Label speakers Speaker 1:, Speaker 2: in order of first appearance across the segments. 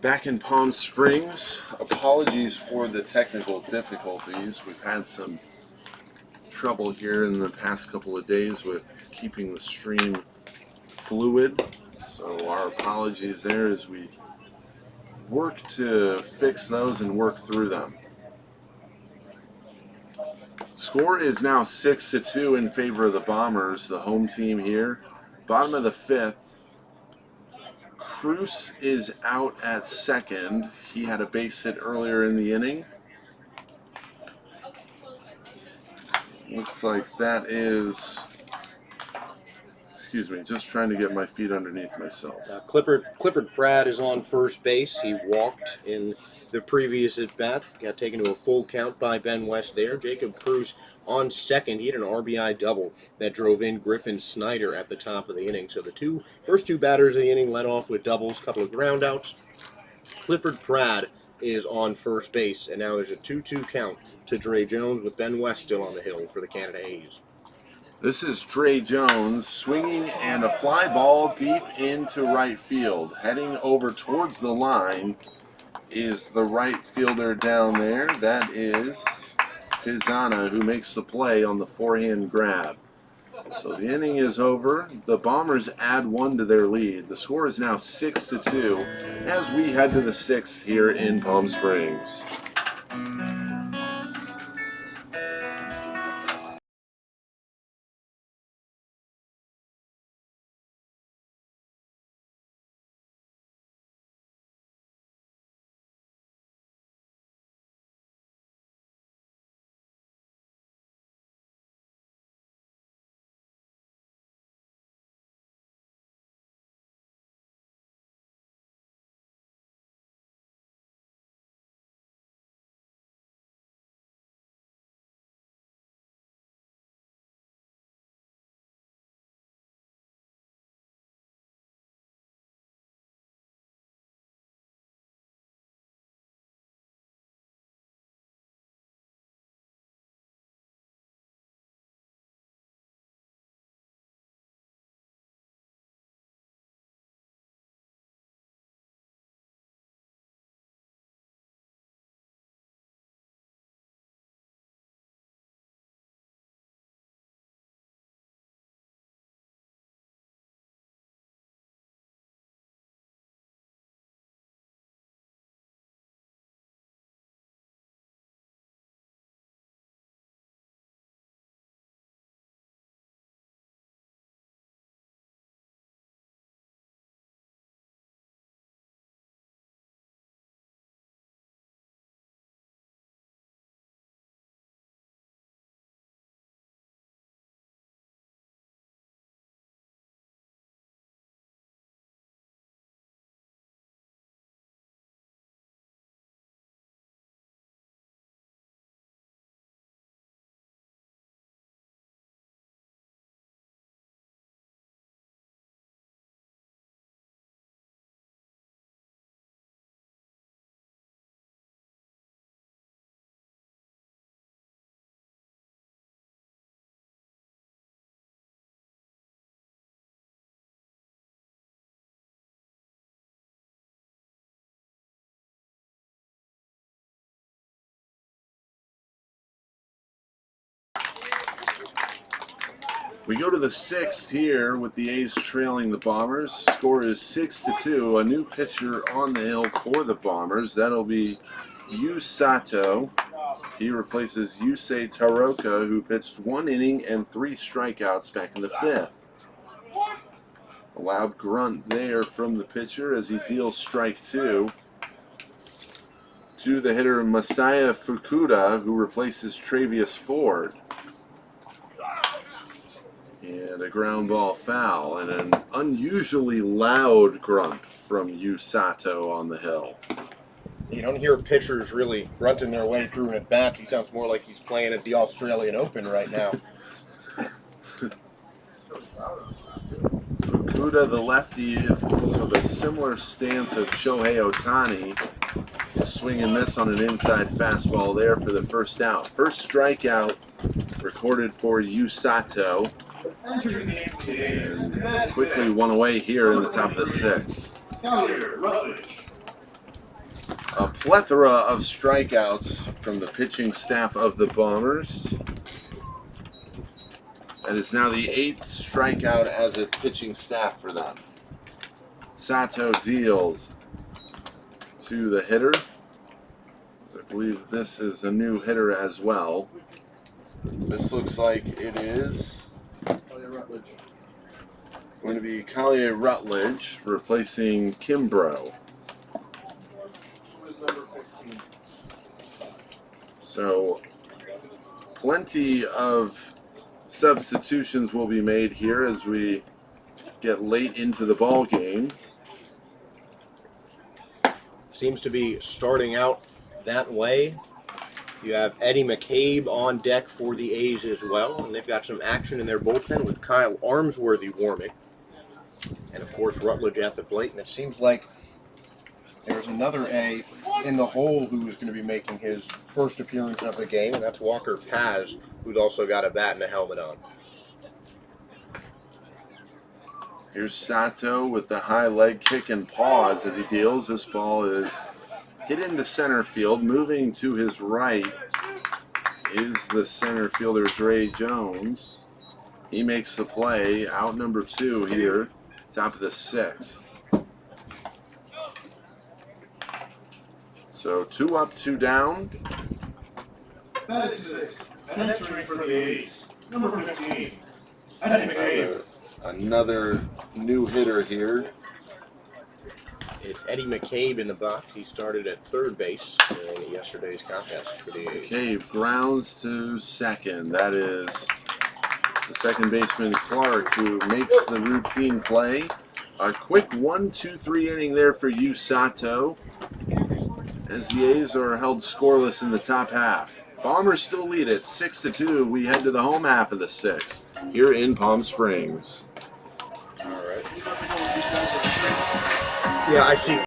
Speaker 1: Back in Palm Springs, apologies for the technical difficulties. We've had some trouble here in the past couple of days with keeping the stream fluid. So our apologies there as we work to fix those and work through them. Score is now 6-2 in favor of the Bombers, the home team here. Bottom of the fifth. Cruz is out at second. He had a base hit earlier in the inning. Looks like that is, excuse me, just trying to get my feet underneath myself.
Speaker 2: Clifford Pratt is on first base. He walked in the previous at-bat. Got taken to a full count by Ben West there. Jacob Cruz on second. He had an RBI double that drove in Griffin Snyder at the top of the inning. So the first two batters of the inning led off with doubles, couple of groundouts. Clifford Pratt is on first base, and now there's a 2-2 count to Dre Jones with Ben West still on the hill for the Canada A's.
Speaker 1: This is Dre Jones swinging and a fly ball deep into right field. Heading over towards the line is the right fielder down there. That is Pizana, who makes the play on the forehand grab. So the inning is over. The Bombers add one to their lead. The score is now 6-2 as we head to the sixth here in Palm Springs. We go to the sixth here with the A's trailing the Bombers. Score is 6-2. A new pitcher on the hill for the Bombers. That'll be Yu Sato. He replaces Yusei Taroka, who pitched 1 inning and 3 strikeouts back in the fifth. A loud grunt there from the pitcher as he deals strike 2 to the hitter Masaya Fukuda, who replaces Travius Ford. And a ground ball foul, and an unusually loud grunt from Yu Sato on the hill.
Speaker 2: You don't hear pitchers really grunting their way through an at-bat. He sounds more like he's playing at the Australian Open right now.
Speaker 1: Fukuda, the lefty, with a similar stance of Shohei Ohtani. A swing and miss on an inside fastball there for the first out. First strikeout recorded for Yu Sato. And quickly one away here in the top of the sixth. A plethora of strikeouts from the pitching staff of the Bombers. That is now the 8th strikeout as a pitching staff for them. Sato deals to the hitter. I believe this is a new hitter as well. This looks like it is going to be Collier Rutledge replacing Kimbrough. So plenty of substitutions will be made here as we get late into the ball game.
Speaker 2: Seems to be starting out that way. You have Eddie McCabe on deck for the A's as well, and they've got some action in their bullpen with Kyle Armsworthy warming. And of course Rutledge at the plate, and it seems like there's another A in the hole who is going to be making his first appearance of the game, and that's Walker Paz, who's also got a bat and a helmet on.
Speaker 1: Here's Sato with the high leg kick and pause as he deals. This ball is hit into center field. Moving to his right is the center fielder, Dre Jones. He makes the play. Out number 2 here, top of the 6th. So 2 up, 2 down.
Speaker 3: Batting 6th, and entering for the A's, number 15, Eddie McCabe.
Speaker 1: Another new hitter here.
Speaker 2: It's Eddie McCabe in the box. He started at third base in yesterday's contest for the A's.
Speaker 1: McCabe grounds to second. That is the second baseman Clark who makes the routine play. A quick 1-2-3 inning there for you, Sato, as the A's are held scoreless in the top half. Bombers still lead it 6-2. We head to the home half of the 6th here in Palm Springs.
Speaker 2: All right. Yeah, I see.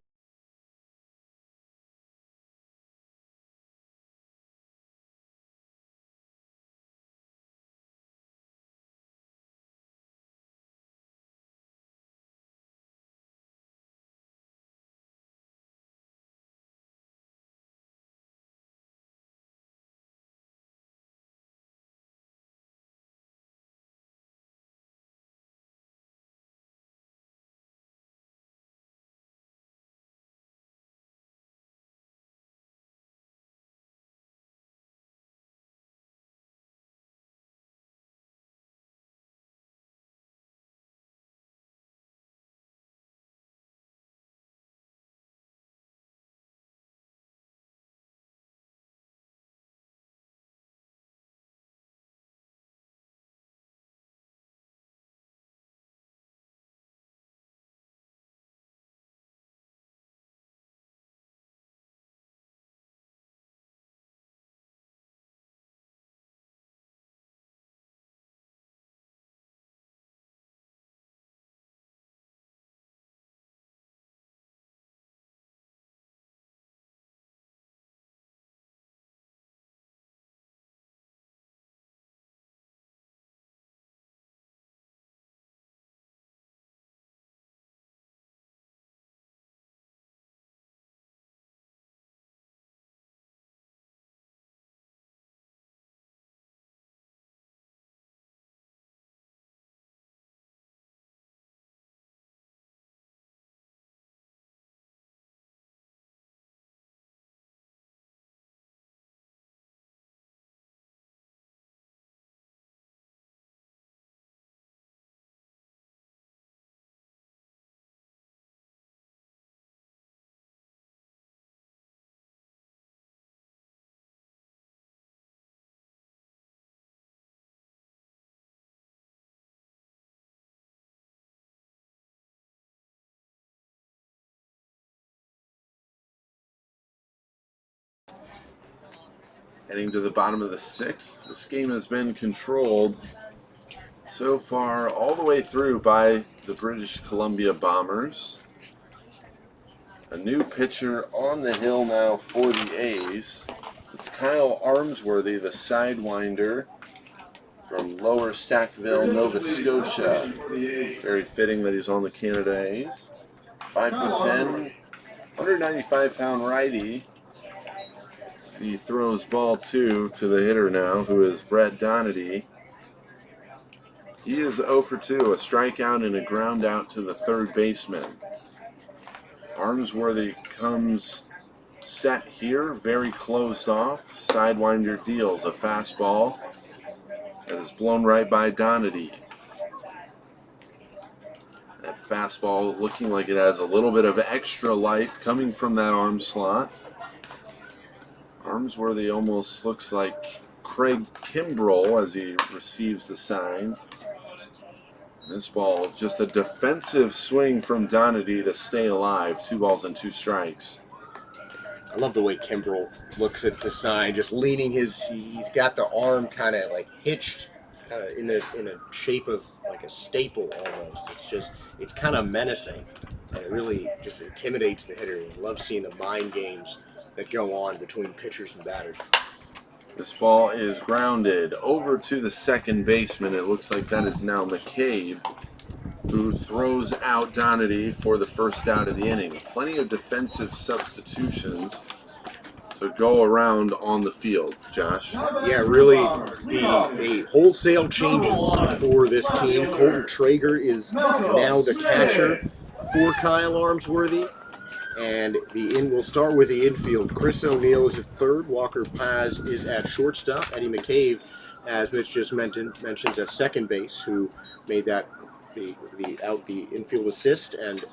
Speaker 1: Heading to the bottom of the 6th. This game has been controlled so far all the way through by the British Columbia Bombers. A new pitcher on the hill now for the A's. It's Kyle Armsworthy, the sidewinder from Lower Sackville, Nova Scotia. Very fitting that he's on the Canada A's. 5'10", 195-pound righty. He throws ball 2 to the hitter now, who is Brett Donaghy. He is 0 for 2, a strikeout and a ground out to the third baseman. Armsworthy comes set here, very closed off. Sidewinder deals a fastball that is blown right by Donaghy. That fastball looking like it has a little bit of extra life coming from that arm slot. Armsworthy almost looks like Craig Kimbrell as he receives the sign. This ball, just a defensive swing from Donaghy to stay alive. 2 balls and 2 strikes.
Speaker 2: I love the way Kimbrell looks at the sign, just leaning he's got the arm kind of like hitched in a shape of like a staple almost. It's kind of menacing, and it really just intimidates the hitter. I love seeing the mind games that go on between pitchers and batters.
Speaker 1: This ball is grounded over to the second baseman. It looks like that is now Mccabe, who throws out Donaghy for the first out of the inning. Plenty of defensive substitutions to go around on the field, Josh.
Speaker 2: Yeah, really, the wholesale changes for this team. Colton Traeger is now the catcher for Kyle Armsworthy. And we'll start with the infield. Chris O'Neill is at third. Walker Paz is at shortstop. Eddie Mccabe, as Mitch just mentions, at second base, who made that the infield assist. And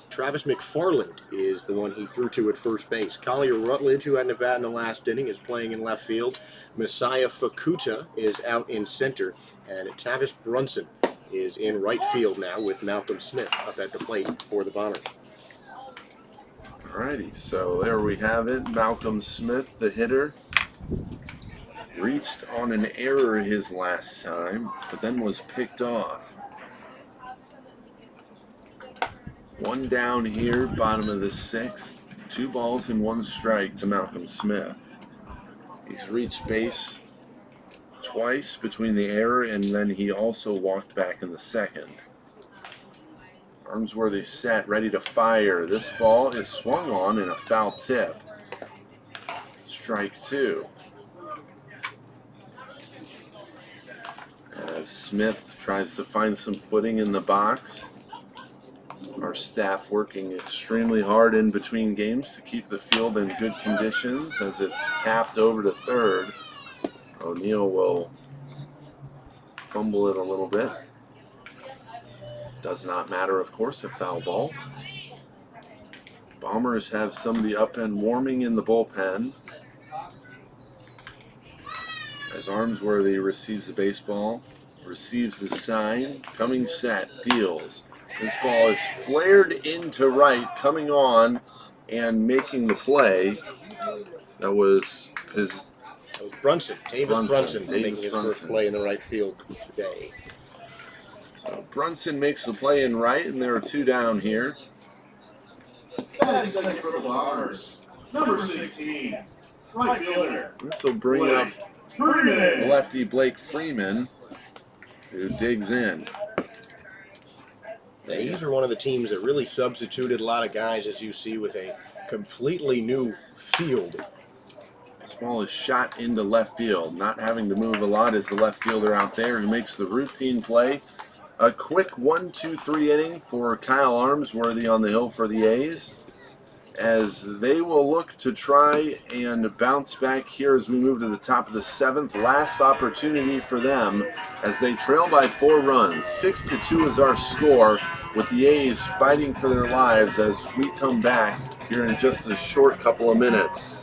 Speaker 2: Travis McFarland is the one he threw to at first base. Collier Rutledge, who had a bat in the last inning, is playing in left field. Messiah Fakuta is out in center. And Tavis Brunson is in right field now with Malcolm Smith up at the plate for the Bombers.
Speaker 1: Alrighty, so there we have it. Malcolm Smith, the hitter, reached on an error his last time, but then was picked off. 1 down here, bottom of the 6th. 2 balls and 1 strike to Malcolm Smith. He's reached base twice between the error, and then he also walked back in the second. Armsworthy set, ready to fire. This ball is swung on in a foul tip. Strike 2. As Smith tries to find some footing in the box. Our staff working extremely hard in between games to keep the field in good conditions as it's tapped over to third. O'Neill will fumble it a little bit. Does not matter, of course, a foul ball. Bombers have somebody up and warming in the bullpen. As Armsworthy receives the baseball, receives the sign, coming set, deals. This ball is flared into right, coming on and making the play. That was
Speaker 2: Brunson, Tavis Brunson, making his first play in the right field today.
Speaker 1: So Brunson makes the play in right, and there are 2 down here.
Speaker 3: Batting second for the Bombers, number 16, right fielder.
Speaker 1: This will bring up
Speaker 3: Freeman.
Speaker 1: lefty Blake Freeman, who digs in.
Speaker 2: The A's are one of the teams that really substituted a lot of guys, as you see, with a completely new field.
Speaker 1: This ball is shot into left field. Not having to move a lot is the left fielder out there who makes the routine play. A quick 1-2-3 inning for Kyle Armsworthy on the hill for the A's, as they will look to try and bounce back here as we move to the top of the 7th. Last opportunity for them as they trail by 4 runs. 6-2 is our score, with the A's fighting for their lives as we come back here in just a short couple of minutes.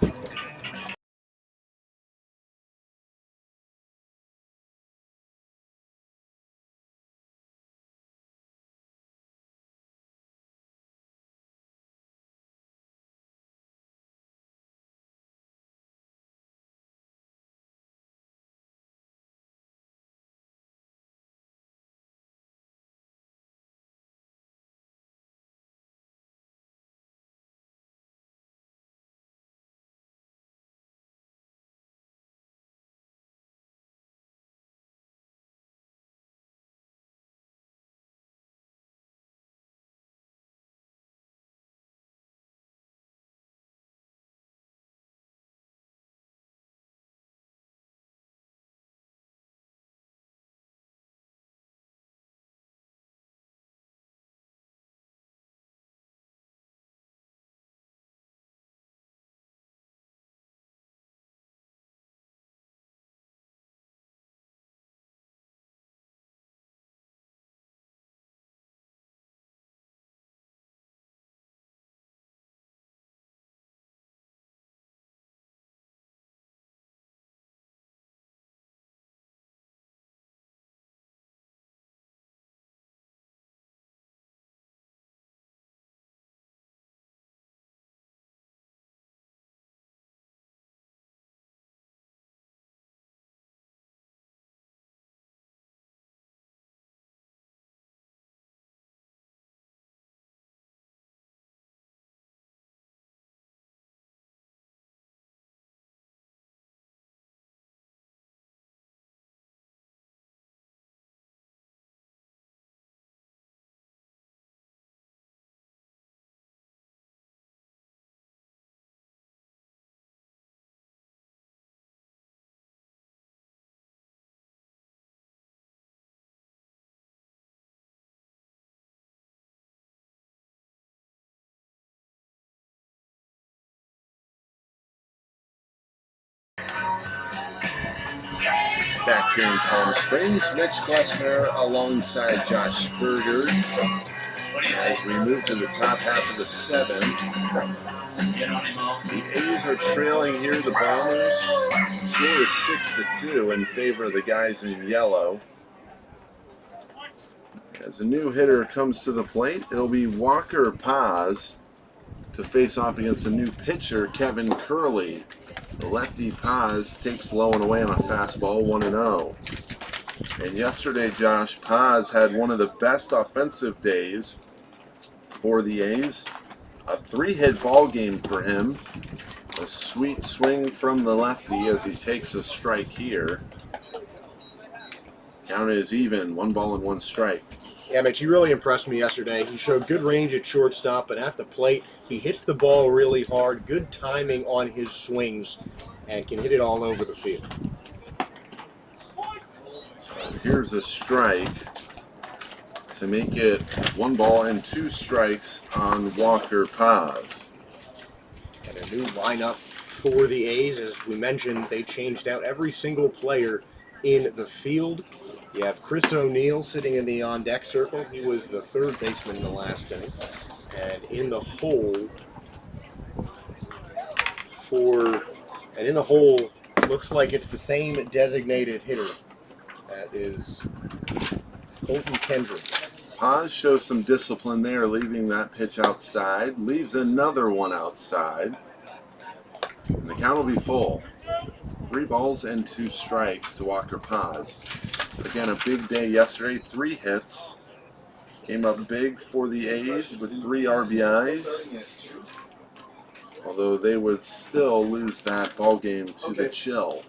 Speaker 1: back here in Palm Springs. Mitch Glessner alongside Josh Spurger as we move to the top half of the 7th. The A's are trailing here. The Bombers score is 6-2 in favor of the guys in yellow. As a new hitter comes to the plate, it'll be Walker Paz to face off against a new pitcher, Kevin Curley. The lefty Paz takes low and away on a fastball, 1-0. And yesterday, Josh, Paz had one of the best offensive days for the A's. A 3-hit ball game for him. A sweet swing from the lefty as he takes a strike here. Count is even, 1 ball and 1 strike.
Speaker 2: Yeah, Mitch, he really impressed me yesterday. He showed good range at shortstop, but at the plate, he hits the ball really hard, good timing on his swings, and can hit it all over the field.
Speaker 1: So here's a strike to make it 1 ball and 2 strikes on Walker Paz.
Speaker 2: And a new lineup for the A's. As we mentioned, they changed out every single player in the field. You have Chris O'Neill sitting in the on-deck circle. He was the 3rd baseman in the last inning. And in the hole looks like it's the same designated hitter. That is Colton Kendrick.
Speaker 1: Paz shows some discipline there, leaving that pitch outside. Leaves another one outside. And the count will be full. 3 balls and 2 strikes to Walker Paz. Again, a big day yesterday. 3 hits. Came up big for the A's with 3 RBIs. Although they would still lose that ball game to the chill.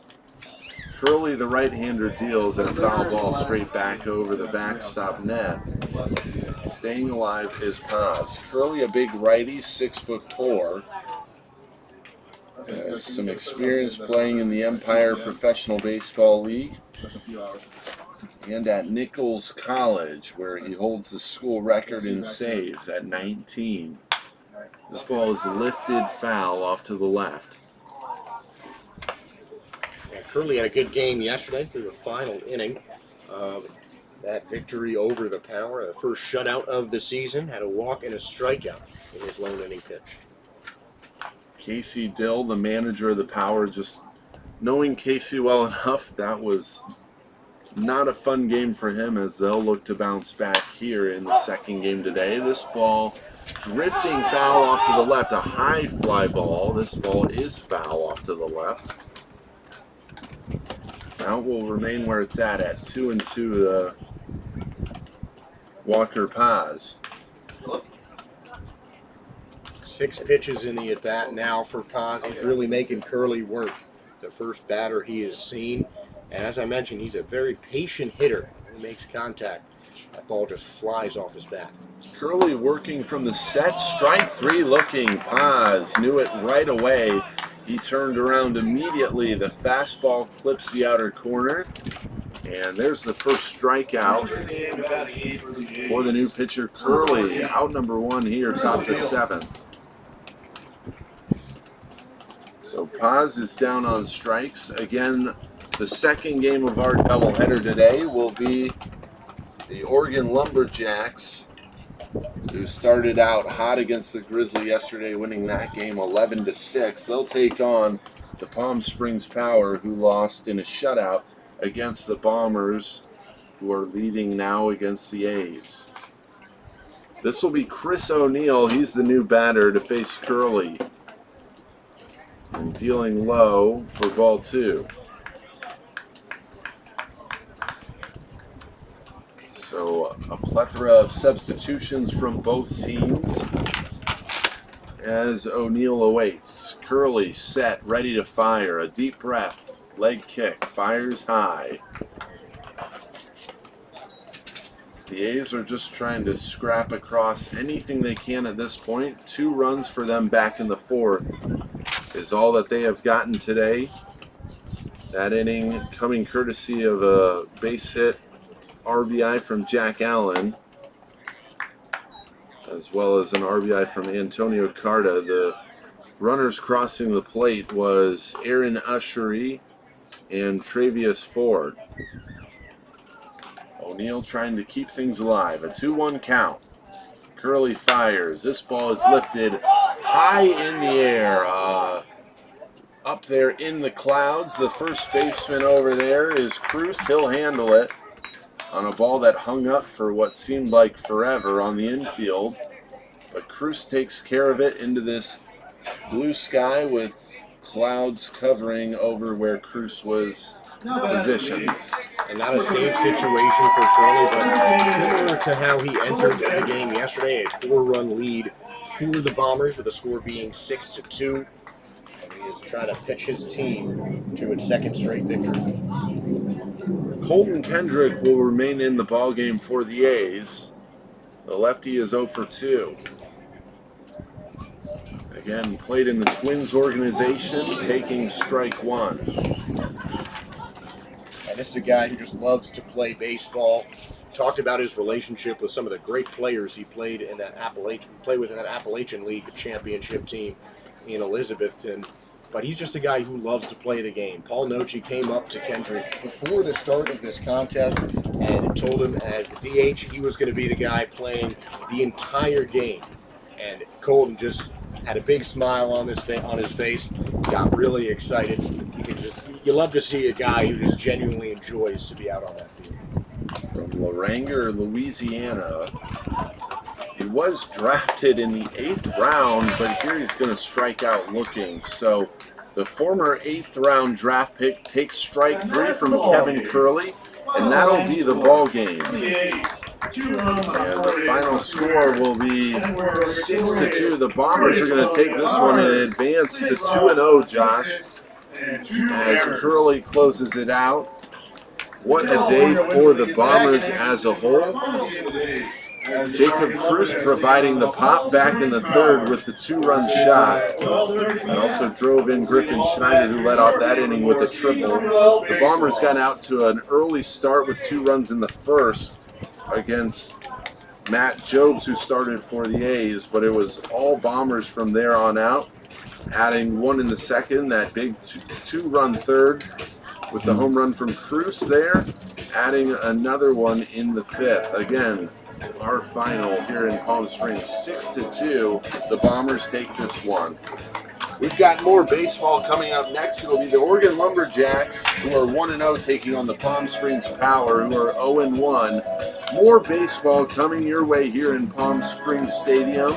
Speaker 1: Curley, the right-hander, deals and a foul ball straight back over the backstop net. Staying alive is Paz. Curley, a big righty, 6'4". Has some experience playing in the Empire Professional Baseball League and at Nichols College, where he holds the school record in saves at 19. This ball is lifted foul off to the left.
Speaker 2: Yeah, Curley had a good game yesterday through the final inning. That victory over the Power, the first shutout of the season, had a walk and a strikeout in his lone inning pitch.
Speaker 1: Casey Dill, the manager of the Power, just knowing Casey well enough, that was not a fun game for him as they'll look to bounce back here in the 2nd game today. This ball drifting foul off to the left, a high fly ball. This ball is foul off to the left. Count will remain where it's at 2-2 Walker Paz.
Speaker 2: 6 pitches in the at-bat now for Paz. He's really making Curley work. The first batter he has seen. And as I mentioned, he's a very patient hitter. When he makes contact, that ball just flies off his bat.
Speaker 1: Curley working from the set. Strike 3 looking. Paz knew it right away. He turned around immediately. The fastball clips the outer corner. And there's the first strikeout for the new pitcher, Curley. Out number 1 here, top of the 7th. So Paz is down on strikes. Again, the 2nd game of our doubleheader today will be the Oregon Lumberjacks, who started out hot against the Grizzlies yesterday, winning that game 11-6. They'll take on the Palm Springs Power, who lost in a shutout against the Bombers, who are leading now against the A's. This will be Chris O'Neill. He's the new batter to face Curley. And dealing low for ball 2. So a plethora of substitutions from both teams as O'Neill awaits. Curley set, ready to fire. A deep breath, leg kick, fires high. The A's are just trying to scrap across anything they can at this point. 2 runs for them back in the 4th is all that they have gotten today. That inning coming courtesy of a base hit RBI from Jack Allen, as well as an RBI from Antonio Carta. The runners crossing the plate was Aaron Ushery and Travius Ford. O'Neal trying to keep things alive. A 2-1 count. Curley fires. This ball is lifted high in the air. Up there in the clouds. The first baseman over there is Cruz. He'll handle it on a ball that hung up for what seemed like forever on the infield. But Cruz takes care of it into this blue sky with clouds covering over where Cruz was positioned.
Speaker 2: And not a save situation for Curley, but similar to how he entered the game yesterday, a 4-run lead for the Bombers, with the score being 6-2. And he is trying to pitch his team to its second straight victory.
Speaker 1: Colton Kendrick will remain in the ballgame for the A's. The lefty is 0 for 2. Again, played in the Twins organization, taking strike 1.
Speaker 2: And this is a guy who just loves to play baseball. Talked about his relationship with some of the great players he played with in that Appalachian League championship team in Elizabethton. But he's just a guy who loves to play the game. Paul Noce came up to Kendrick before the start of this contest and told him as the DH he was going to be the guy playing the entire game. And Colton just had a big smile on his face, got really excited. You love to see a guy who just genuinely enjoys to be out on that field.
Speaker 1: From Laranger, Louisiana. He was drafted in the 8th round, but here he's going to strike out looking. So the former 8th round draft pick takes strike 3 from Kevin Curley, and that'll be the ball game. And the final score will be 6-2. The Bombers are going to take this one and advance to 2-0, Josh, as Curley closes it out. What a day for the Bombers as a whole. Jacob Cruz providing the pop back in the 3rd with the 2-run shot. And also drove in Griffin Schneider, who led off that inning with a triple. The Bombers got out to an early start with 2 runs in the 1st against Matt Jobs, who started for the A's, but it was all Bombers from there on out, adding 1 in the 2nd, that big 2-run 3rd with the home run from Cruz there, adding another one in the 5th. Again, our final here in Palm Springs, 6-2. The Bombers take this one. We've got more baseball coming up next. It'll be the Oregon Lumberjacks, who are 1-0, taking on the Palm Springs Power, who are 0-1. More baseball coming your way here in Palm Springs Stadium.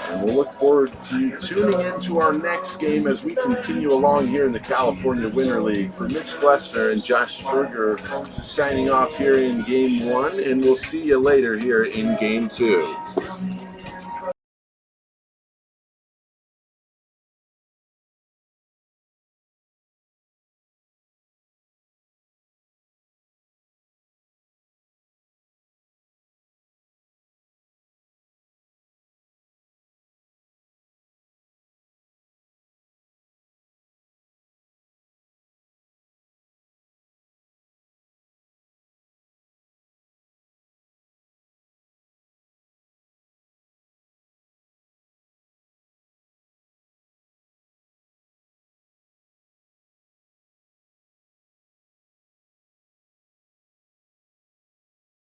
Speaker 1: And we'll look forward to you tuning in to our next game as we continue along here in the California Winter League. For Mitch Glessner and Josh Berger signing off here in Game 1, and we'll see you later here in Game 2.